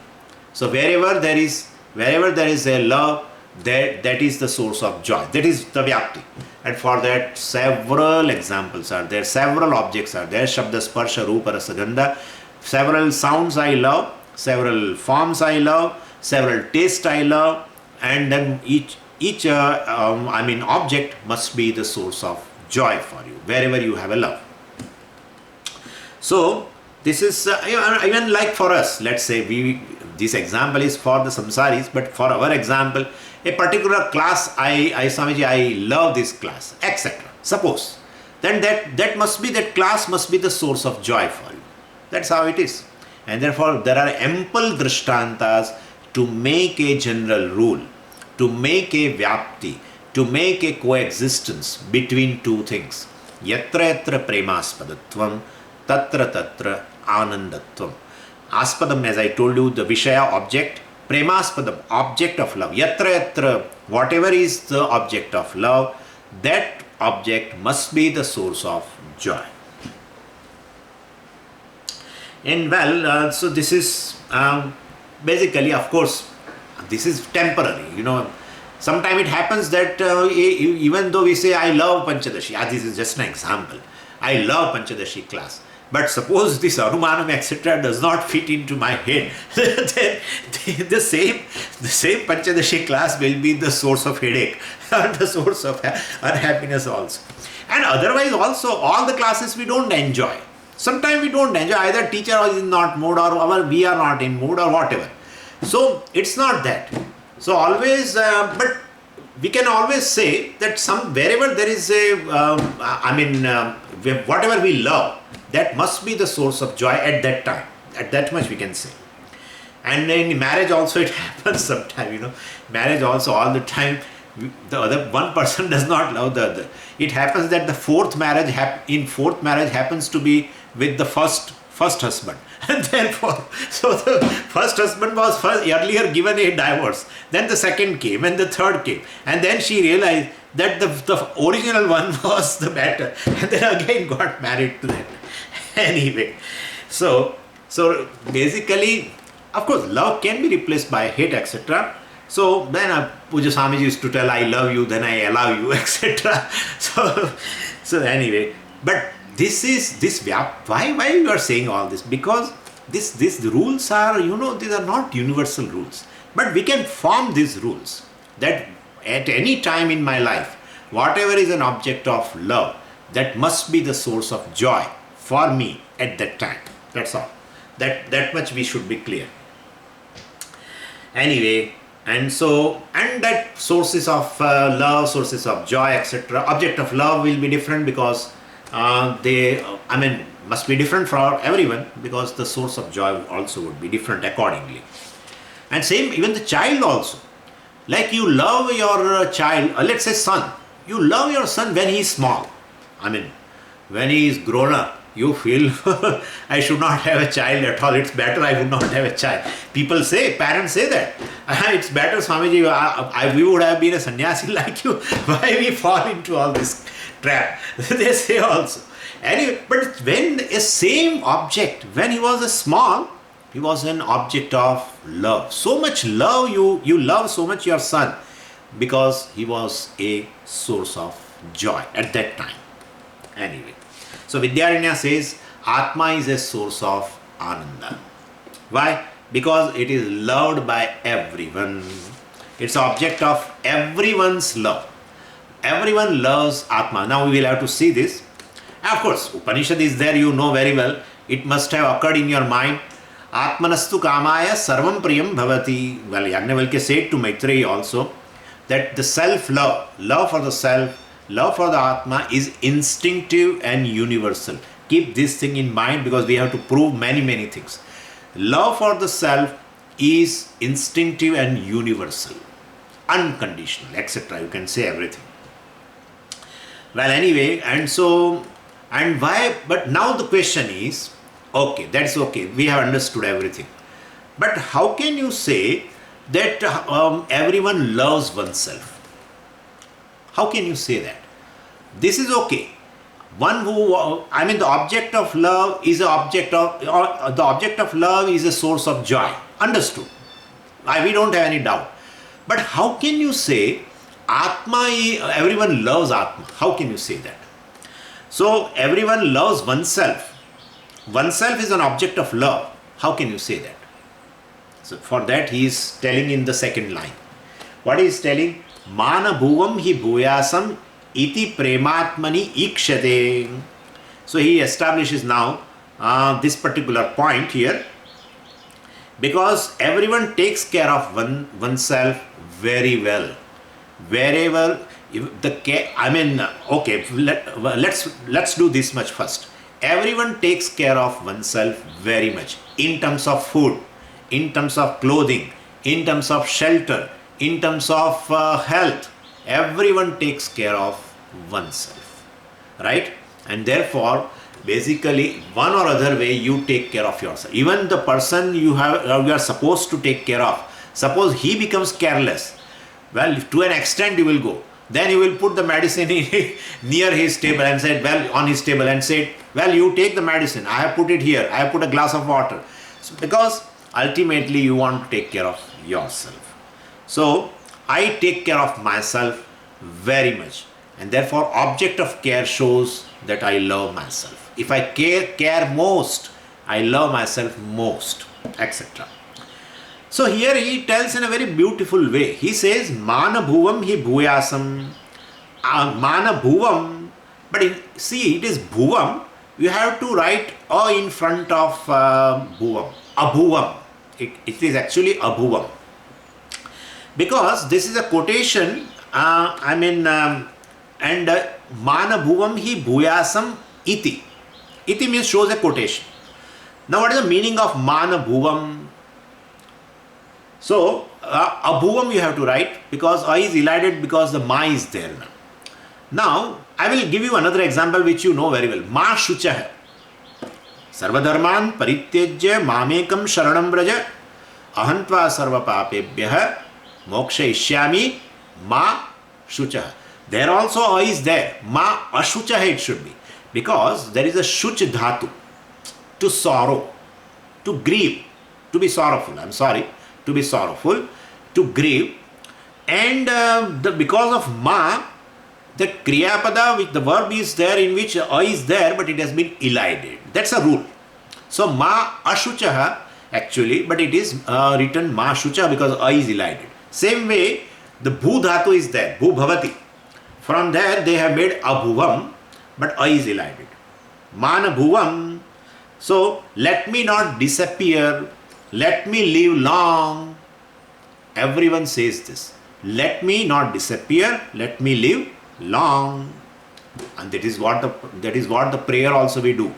So wherever there is a love, that is the source of joy. That is the vyapti. And for that, several examples are there, several objects are there. Shabda, sparsha, rupa, rasa, gandha. Several sounds I love, several forms I love, several tastes I love, and then each object must be the source of joy for you, wherever you have a love. So this is even like for us, let's say this example is for the samsaris, but for our example, a particular class, I love this class, etc. Suppose. Then that must be, that class must be the source of joy for you. That's how it is. And therefore there are ample drishtantas to make a general rule, to make a vyapti, to make a coexistence between two things. Yatra yatra premaspadatvam, tatra tatra anandatvam. Aspadam, as I told you, the Vishaya object, premaspadam, object of love. Yatra yatra, whatever is the object of love, that object must be the source of joy. And well, so this is basically, of course, this is temporary. Sometimes it happens that even though we say, I love Pancadasi, this is just an example, I love Pancadasi class, but suppose this Anumanam etc. does not fit into my head, then the same Pancadasi class will be the source of headache, and the source of unhappiness also. And otherwise also, all the classes we don't enjoy. Sometimes we don't enjoy, either teacher is not mood, or we are not in mood, or whatever. So it's not that. So always, but we can always say that wherever there is whatever we love, that must be the source of joy at that time. At that much we can say. And in marriage also it happens sometimes, marriage also all the time, the other one person does not love the other. It happens that the fourth marriage happens to be with the first husband. And therefore, so the first husband was earlier given a divorce, then the second came and the third came, and then she realized that the original one was the better, and then again got married to that. Anyway, so basically, of course, love can be replaced by hate, etc. So then Puja Swamiji used to tell, I love you, then I allow you, etc. So anyway, but why you are saying all this? Because these rules are, these are not universal rules. But we can form these rules that at any time in my life, whatever is an object of love, that must be the source of joy for me at that time. That's all. That much we should be clear. Anyway, and that sources of love, sources of joy, etc. Object of love will be different because must be different for everyone, because the source of joy also would be different accordingly. And same, even the child also. Like you love your child, let's say son. You love your son when he is small. When he is grown up, you feel, I should not have a child at all. It's better I would not have a child. Parents say that. It's better, Swamiji, we would have been a sannyasi like you. Why we fall into all this trap? They say also. Anyway, but when a same object, when he was small, he was an object of love. So much love, you love so much your son, because he was a source of joy at that time. Anyway, so Vidyaranya says, Atma is a source of Ananda. Why? Because it is loved by everyone. It's object of everyone's love. Everyone loves Atma. Now we will have to see this. Of course, Upanishad is there, you know very well. It must have occurred in your mind. Atmanastu kamaya sarvam priyam bhavati. Well, Yajnavalkya said to Maitreyi also that the self-love, love for the self, love for the Atma is instinctive and universal. Keep this thing in mind, because we have to prove many things. Love for the self is instinctive and universal, unconditional, etc. You can say everything. Well, anyway, and why? But now the question is, okay, that's okay, we have understood everything. But how can you say that everyone loves oneself? How can you say that? This is okay. The object of love is a source of joy. Understood. We don't have any doubt. But how can you say everyone loves Atma? How can you say that? So everyone loves oneself. Oneself is an object of love. How can you say that? So for that he is telling in the second line. What he is telling? Mana bhuvam hi bhuyasam iti prematmani ikshate. So he establishes now this particular point here, because everyone takes care of oneself very well. Wherever If the care, I mean, okay, let's do this much first. Everyone takes care of oneself very much in terms of food, in terms of clothing, in terms of shelter, in terms of health. Everyone takes care of oneself, right? And therefore, basically, one or other way you take care of yourself. Even the person you are supposed to take care of, suppose he becomes careless, well, to an extent you will go. Then you will put the medicine near his table and said, well, on his table and said, well, you take the medicine. I have put it here. I have put a glass of water. So because ultimately you want to take care of yourself. So I take care of myself very much. And therefore, object of care shows that I love myself. If I care most, I love myself most, etc. So here he tells in a very beautiful way. He says, Mana bhuvam hi bhuyasam. Mana bhuvam. But see, it is bhuvam. You have to write a in front of bhuvam. Abhuvam. It is actually abhuvam. Because this is a quotation, and Mana bhuvam hi bhuyasam iti. Iti means shows a quotation. Now what is the meaning of Mana bhuvam? So, abhuvam you have to write because a is elided because the ma is there now. Now, I will give you another example which you know very well. Ma shuchah. Sarvadharman parityajya mamekam sharanam vraja ahantva sarva papebhyah moksha ishyami ma shuchah. There also a is there. Ma ashuchah it should be. Because there is a shuch dhatu. To sorrow. To grieve. To be sorrowful. I am sorry. To be sorrowful, to grieve, and because of ma, the kriyapada, which the verb is there in which a is there, but it has been elided. That's a rule. So ma ashuchaha actually, but it is written ma shucha because a is elided. Same way, the bhu dhatu is there, bhu bhavati. From there they have made abhuvam, but a is elided. Mana bhuvam. So let me not disappear. Let me live long. Everyone says this. Let me not disappear. Let me live long. And that is what the prayer also we do.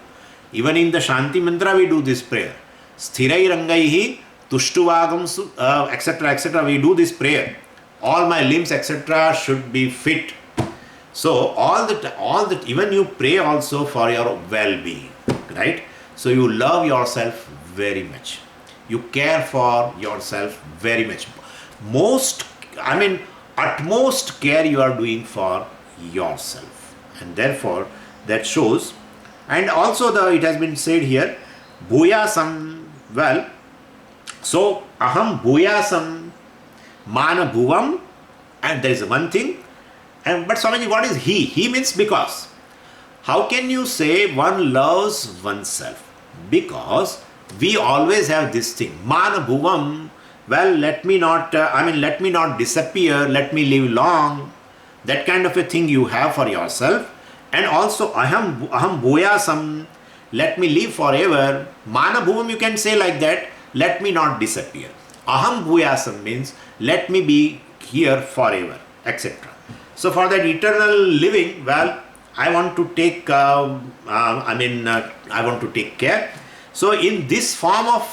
Even in the Shanti mantra we do this prayer. Sthirai rangaihi tushtuvagam etc. etc. We do this prayer. All my limbs etc. should be fit. So all that even you pray also for your well-being, right? So you love yourself very much. You care for yourself very much. Utmost care you are doing for yourself. And therefore, that shows. And also it has been said here, bhuyasam, well, so aham bhuyasam, mana bhuvam, and there is one thing. But Swamiji, what is he? He means because. How can you say one loves oneself? Because we always have this thing, mana bhuvam, well, let me not disappear, let me live long. That kind of a thing you have for yourself. And also, aham bhuyasam, let me live forever. Mana bhuvam you can say like that, let me not disappear. Aham bhuyasam means, let me be here forever, etc. So for that eternal living, well, I want to take, I want to take care. So in this form of,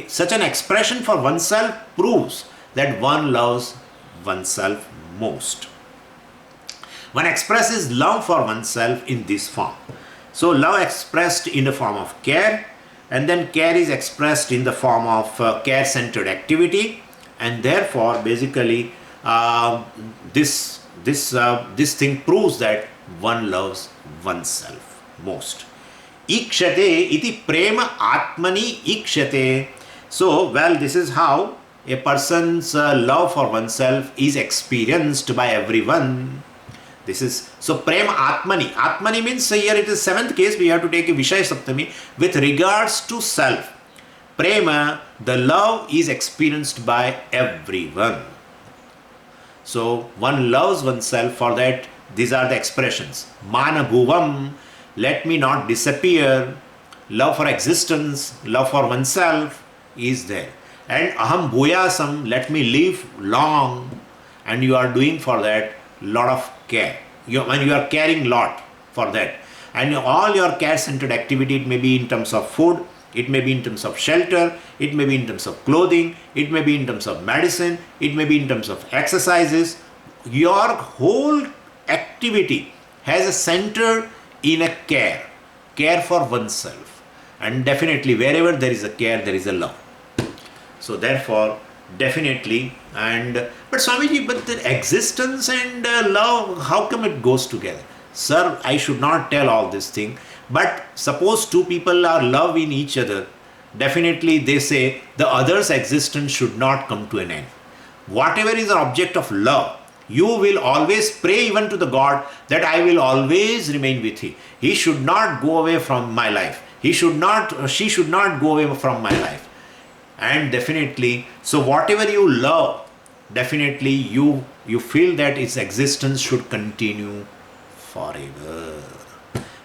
such an expression for oneself proves that one loves oneself most. One expresses love for oneself in this form. So love expressed in the form of care, and then care is expressed in the form of care-centered activity, and therefore basically this thing proves that one loves oneself most. Ikshate iti prema atmani ikshate. So, well, this is how a person's love for oneself is experienced by everyone. This is, so prema atmani. Atmani means here it is seventh case, we have to take a Vishaya Saptami with regards to self. Prema, the love is experienced by everyone. So, one loves oneself for that. These are the expressions. Mana bhuvam, let me not disappear. Love for existence, love for oneself is there. And aham bhuyasam, let me live long. And you are doing for that lot of care. When you are caring lot for that, and all your care-centered activity, it may be in terms of food, it may be in terms of shelter, it may be in terms of clothing, it may be in terms of medicine, it may be in terms of exercises. Your whole activity has a center in a care for oneself. And definitely wherever there is a care, there is a love. So therefore, definitely, but Swamiji, but the existence and love, how come it goes together? Sir, I should not tell all this thing, but suppose two people are love in each other, definitely they say the other's existence should not come to an end. Whatever is an object of love, you will always pray even to the God that I will always remain with him. He should not go away from my life. She should not go away from my life. And definitely, so whatever you love, definitely you feel that its existence should continue forever.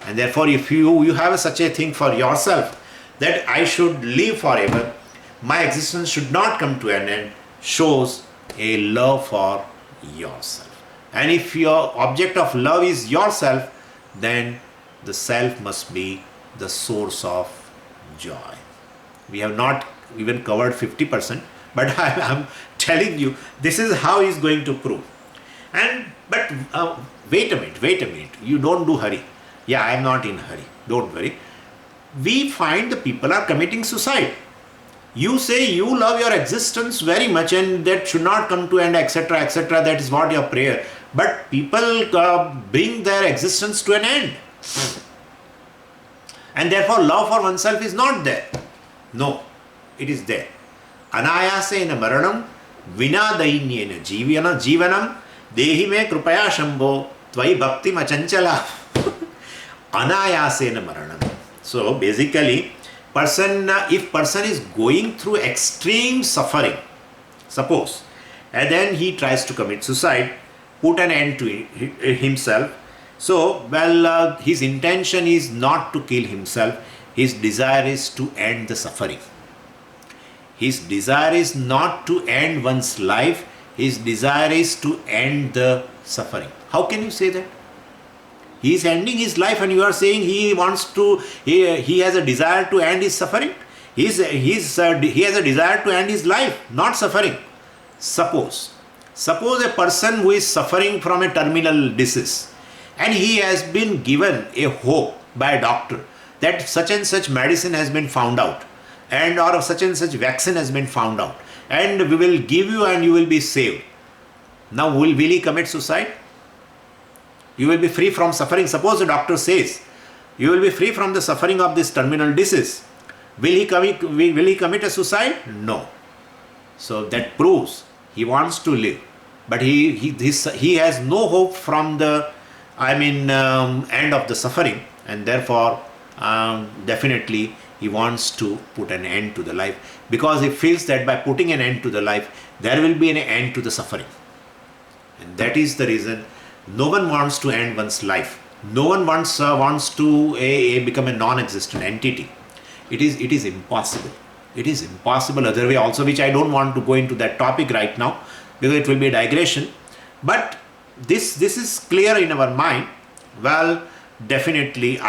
And therefore, if you have such a thing for yourself, that I should live forever, my existence should not come to an end, shows a love for yourself. And if your object of love is yourself, then the self must be the source of joy. We have not even covered 50%, but I am telling you, this is how he is going to prove. But wait a minute, you don't do hurry. Yeah, I am not in hurry, don't worry. We find the people are committing suicide. You say you love your existence very much and that should not come to end, etc., etc. That is what your prayer. But people bring their existence to an end. And therefore love for oneself is not there. No, it is there. Anayasena maranam vina dainyena jivanam dehi me krupaya shambho tvai bhakti machanchala. Anayasena maranam. So basically, if person is going through extreme suffering, suppose, and then he tries to commit suicide, put an end to himself. So, his intention is not to kill himself. His desire is to end the suffering. His desire is not to end one's life. His desire is to end the suffering. How can you say that? He is ending his life and you are saying he has a desire to end his suffering. He has a desire to end his life, not suffering. Suppose a person who is suffering from a terminal disease and he has been given a hope by a doctor that such and such medicine has been found out or such and such vaccine has been found out and we will give you and you will be saved. Now will he commit suicide? You will be free from suffering. Suppose the doctor says, you will be free from the suffering of this terminal disease. Will he commit a suicide? No. So that proves he wants to live. But he has no hope from the end of the suffering, and therefore definitely he wants to put an end to the life, because he feels that by putting an end to the life, there will be an end to the suffering. And that is the reason no one wants to end one's life. No one wants to become a non-existent entity. It is impossible. It is impossible other way also, which I don't want to go into that topic right now because it will be a digression. But this is clear in our mind. Well, definitely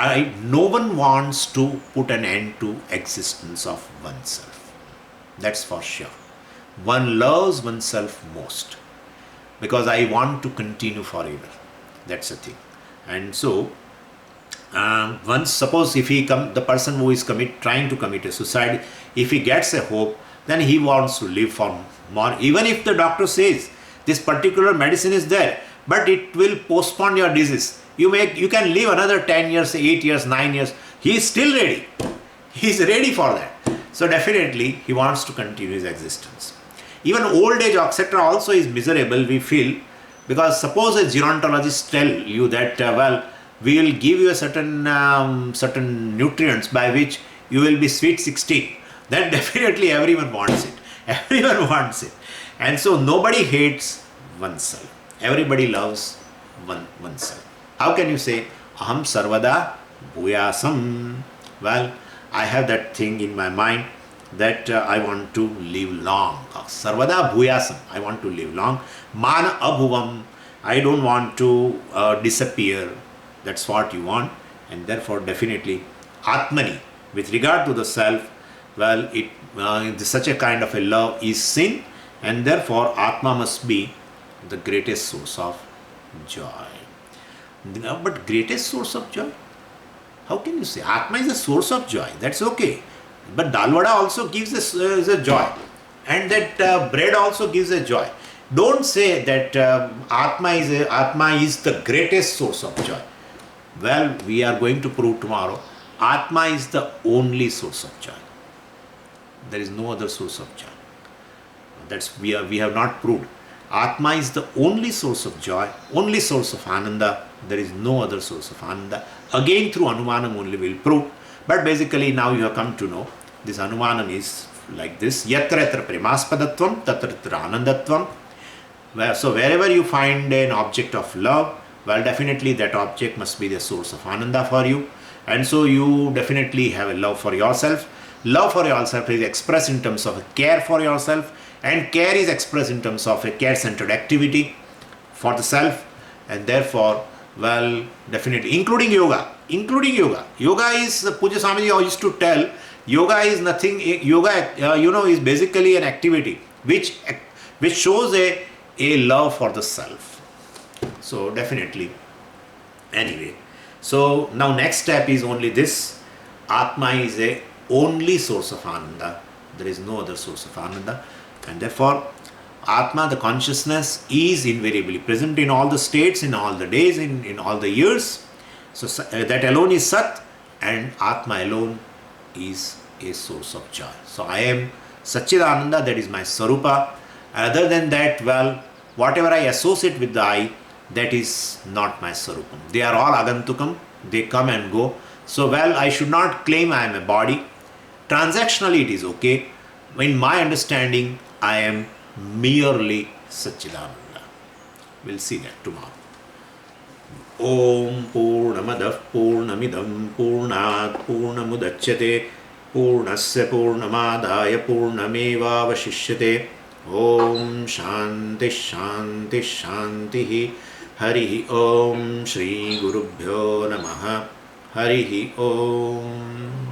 no one wants to put an end to existence of oneself. That's for sure. One loves oneself most, because I want to continue forever. That's the thing. And so, once suppose if the person who is trying to commit a suicide, if he gets a hope, then he wants to live for more. Even if the doctor says this particular medicine is there, but it will postpone your disease. You can live another 10 years, 8 years, 9 years. He is still ready. He is ready for that. So definitely he wants to continue his existence. Even old age, etc. also is miserable, we feel, because suppose a gerontologist tell you that, we will give you a certain nutrients by which you will be sweet 16. Then definitely everyone wants it. Everyone wants it. And so nobody hates oneself. Everybody loves oneself. How can you say, Aham sarvada bhuyasam? Well, I have that thing in my mind that I want to live long. Sarvada bhuyasam. I want to live long. Mana abhuvam. I don't want to disappear. That's what you want. And therefore, definitely, Atmani, with regard to the self, well, such a kind of a love is sin, and therefore, Atma must be the greatest source of joy. But greatest source of joy? How can you say? Atma is the source of joy. That's okay. But Dalvada also gives a joy. And that bread also gives a joy. Don't say that Atma is the greatest source of joy. Well, we are going to prove tomorrow. Atma is the only source of joy. There is no other source of joy. We have not proved. Atma is the only source of joy, only source of Ananda. There is no other source of Ananda. Again, through Anumanam only we will prove. But basically, now you have come to know this Anumanam is like this. Yatra yatra premaspadatvam, tatra tatra anandatvam. So wherever you find an object of love, well, definitely that object must be the source of Ananda for you. And so you definitely have a love for yourself. Love for yourself is expressed in terms of a care for yourself, and care is expressed in terms of a care-centered activity for the self, and therefore, well, definitely, including yoga. Yoga is, Puja Swamiji used to tell, yoga is nothing, yoga, is basically an activity which shows a love for the self. So, definitely, anyway. So, now next step is only this. Atma is a only source of Ananda. There is no other source of Ananda. And therefore, Atma, the consciousness, is invariably present in all the states, in all the days, in all the years. So, that alone is Sat, and Atma alone is a source of joy. So, I am Satchidananda, that is my Sarupa. Other than that, well, whatever I associate with the I, that is not my Sarupam. They are all Agantukam, they come and go. So, well, I should not claim I am a body. Transactionally, it is okay. In my understanding, I am merely Satchidananda. We'll see that tomorrow. Om Purnamadah Purnamidam Purnat Purnamudachyate Purnasya Purnamadaya Purnameva Vashishyate. Om Shanti Shanti Shanti Harihi Om Shri Gurubhyo Namaha Harihi Om.